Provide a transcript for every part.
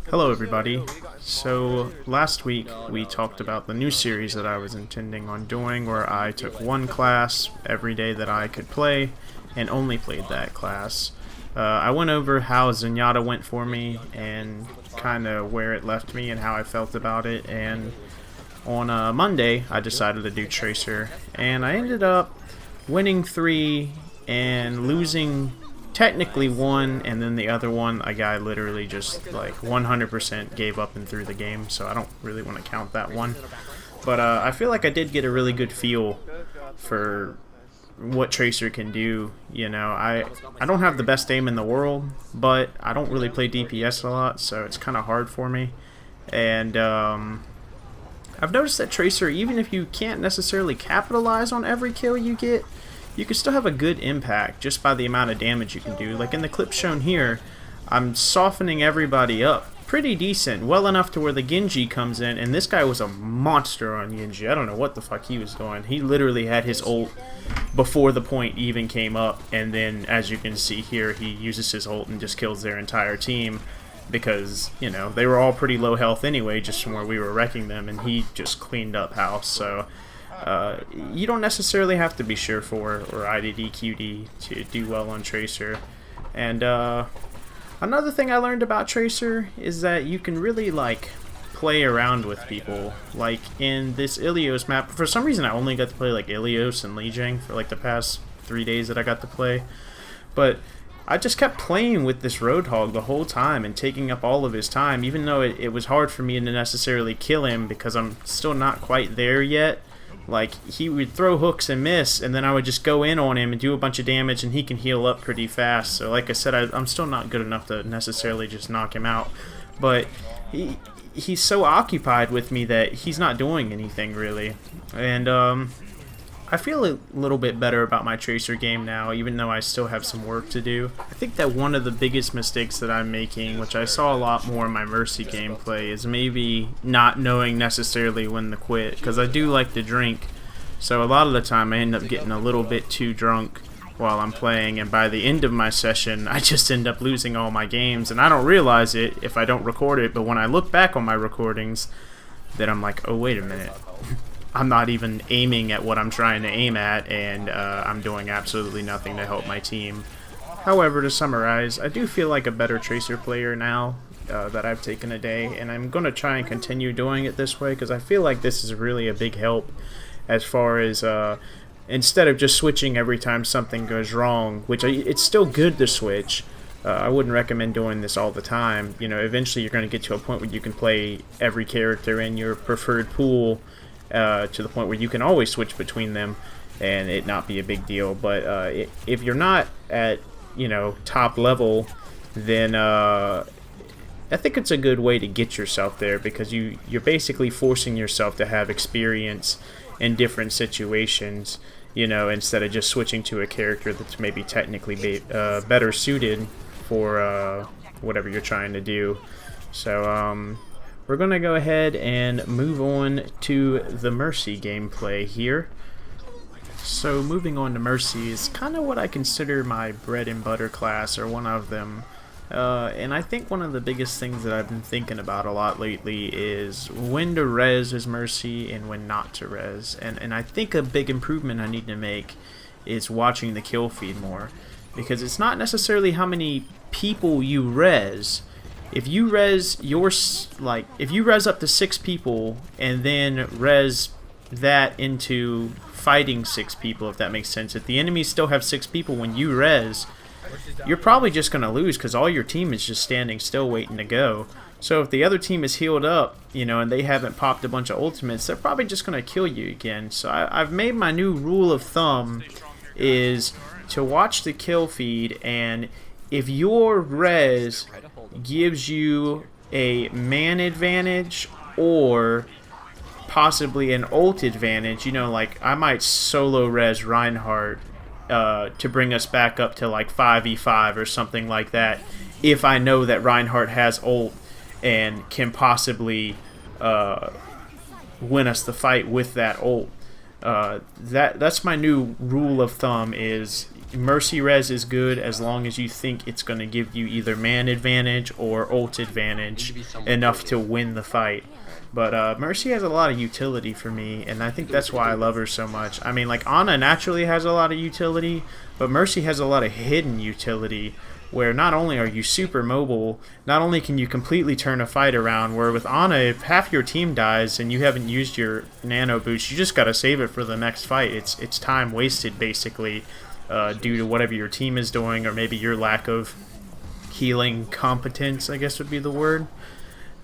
Hello everybody. So last week we talked about the new series that I was intending on doing where I took one class every day that I could play and only played that class. I went over how Zenyatta went for me and kind of where it left me and how I felt about it, and on Monday I decided to do Tracer, and I ended up winning 3 and losing technically 1, and then the other one a guy literally just like 100% gave up and threw the game, so I don't really want to count that one. But I feel like I did get a really good feel for what Tracer can do. You know, I don't have the best aim in the world, but I don't really play DPS a lot, so it's kind of hard for me. And I've noticed that Tracer, even if you can't necessarily capitalize on every kill you get, you can still have a good impact just by the amount of damage you can do. Like in the clip shown here, I'm softening everybody up pretty decent, well enough to where the Genji comes in, and this guy was a monster on Genji. I don't know what the fuck he was doing. He literally had his ult before the point even came up, and then as you can see here, he uses his ult and just kills their entire team because, you know, they were all pretty low health anyway just from where we were wrecking them, and he just cleaned up house. So you don't necessarily have to be sure for or IDD to do well on Tracer. And another thing I learned about Tracer is that you can really like play around with people. Like in this Ilios map, for some reason I only got to play like Ilios and Lijiang for like the past 3 days that I got to play, but I just kept playing with this Roadhog the whole time and taking up all of his time, even though it was hard for me to necessarily kill him because I'm still not quite there yet. Like, he would throw hooks and miss, and then I would just go in on him and do a bunch of damage, and he can heal up pretty fast. So like I said, I'm still not good enough to necessarily just knock him out. But he's so occupied with me that he's not doing anything, really. And I feel a little bit better about my Tracer game now, even though I still have some work to do. I think that one of the biggest mistakes that I'm making, which I saw a lot more in my Mercy gameplay, is maybe not knowing necessarily when to quit, because I do like to drink. So a lot of the time I end up getting a little bit too drunk while I'm playing, and by the end of my session I just end up losing all my games, and I don't realize it if I don't record it, but when I look back on my recordings, then I'm like, oh wait a minute. I'm not even aiming at what I'm trying to aim at, and I'm doing absolutely nothing to help my team. However, to summarize, I do feel like a better Tracer player now that I've taken a day, and I'm going to try and continue doing it this way because I feel like this is really a big help as far as instead of just switching every time something goes wrong, which it's still good to switch. I wouldn't recommend doing this all the time. You know, eventually you're going to get to a point where you can play every character in your preferred pool to the point where you can always switch between them and it not be a big deal. But if you're not at, you know, top level, then I think it's a good way to get yourself there, because you're basically forcing yourself to have experience in different situations, you know, instead of just switching to a character that's maybe technically better suited for whatever you're trying to do. So we're going to go ahead and move on to the Mercy gameplay here. So moving on to Mercy is kind of what I consider my bread and butter class, or one of them. And I think one of the biggest things that I've been thinking about a lot lately is when to res as Mercy and when not to res. And I think a big improvement I need to make is watching the kill feed more. Because it's not necessarily how many people you res. If you res if you res up to 6 people and then res that into fighting 6 people, if that makes sense. If the enemies still have 6 people when you res, you're probably just going to lose because all your team is just standing still waiting to go. So if the other team is healed up, you know, and they haven't popped a bunch of ultimates, they're probably just going to kill you again. So I've made my new rule of thumb is to watch the kill feed, and if your res gives you a man advantage or possibly an ult advantage, you know, like I might solo res Reinhardt to bring us back up to like 5v5 or something like that, if I know that Reinhardt has ult and can possibly win us the fight with that ult. That's my new rule of thumb, is Mercy res is good as long as you think it's going to give you either man advantage or ult advantage enough to win the fight. But Mercy has a lot of utility for me, and I think that's why I love her so much. I mean, like, Ana naturally has a lot of utility, but Mercy has a lot of hidden utility, where not only are you super mobile, not only can you completely turn a fight around, where with Ana, if half your team dies and you haven't used your nano boost, you just gotta save it for the next fight. It's time wasted, basically, due to whatever your team is doing, or maybe your lack of healing competence, I guess would be the word.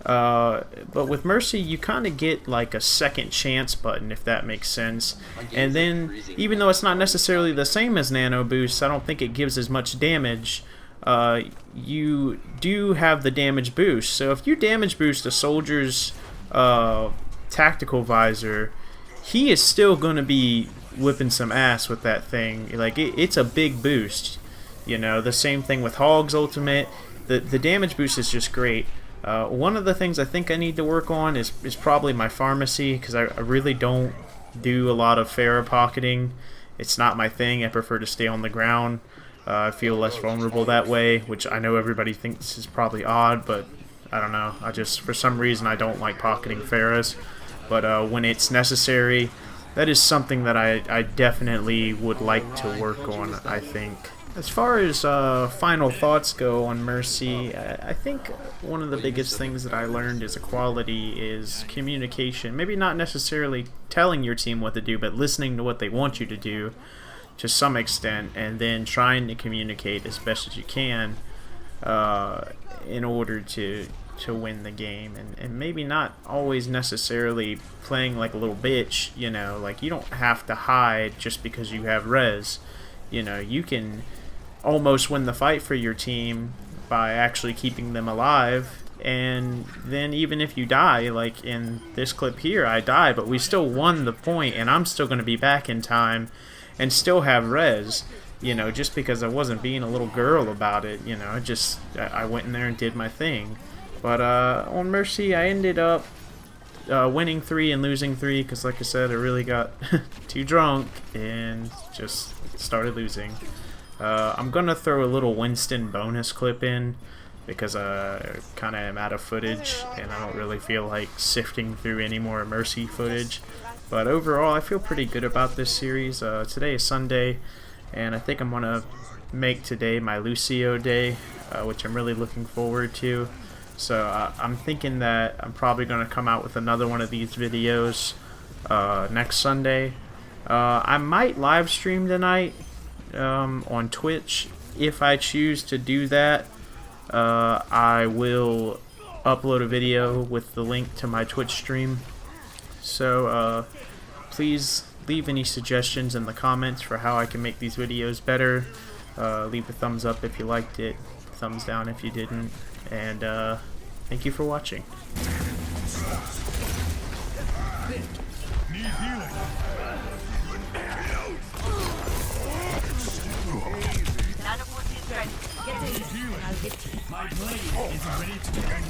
But with Mercy, you kind of get like a second chance button, if that makes sense. And then, even though it's not necessarily the same as nano boost, I don't think it gives as much damage. You do have the damage boost. So if you damage boost a soldier's tactical visor, he is still going to be whipping some ass with that thing. Like, it's a big boost. You know, the same thing with Hog's ultimate. The damage boost is just great. One of the things I think I need to work on is probably my pharmacy, because I really don't do a lot of Pharah pocketing. It's not my thing. I prefer to stay on the ground. I feel less vulnerable that way, which I know everybody thinks is probably odd, but I don't know. For some reason, I don't like pocketing Pharahs. But when it's necessary, that is something that I definitely would like to work on, I think. As far as final thoughts go on Mercy, I think one of the biggest things that I learned as a quality is communication. Maybe not necessarily telling your team what to do, but listening to what they want you to do to some extent, and then trying to communicate as best as you can in order to win the game. And maybe not always necessarily playing like a little bitch, you know, like you don't have to hide just because you have res. You know, you can almost win the fight for your team by actually keeping them alive, and then even if you die, like in this clip here, I die, but we still won the point, and I'm still going to be back in time and still have res, you know, just because I wasn't being a little girl about it, you know, I went in there and did my thing. But on Mercy, I ended up winning 3 and losing 3, because like I said, I really got too drunk and just started losing. I'm gonna throw a little Winston bonus clip in, because I kind of am out of footage and I don't really feel like sifting through any more Mercy footage. But overall, I feel pretty good about this series. Today is Sunday, and I think I'm gonna make today my Lucio day, which I'm really looking forward to. So I'm thinking that I'm probably gonna come out with another one of these videos next Sunday. I might live stream tonight on Twitch. If I choose to do that, I will upload a video with the link to my Twitch stream. So please leave any suggestions in the comments for how I can make these videos better. Leave a thumbs up if you liked it, thumbs down if you didn't, and thank you for watching. My blade is ready to end.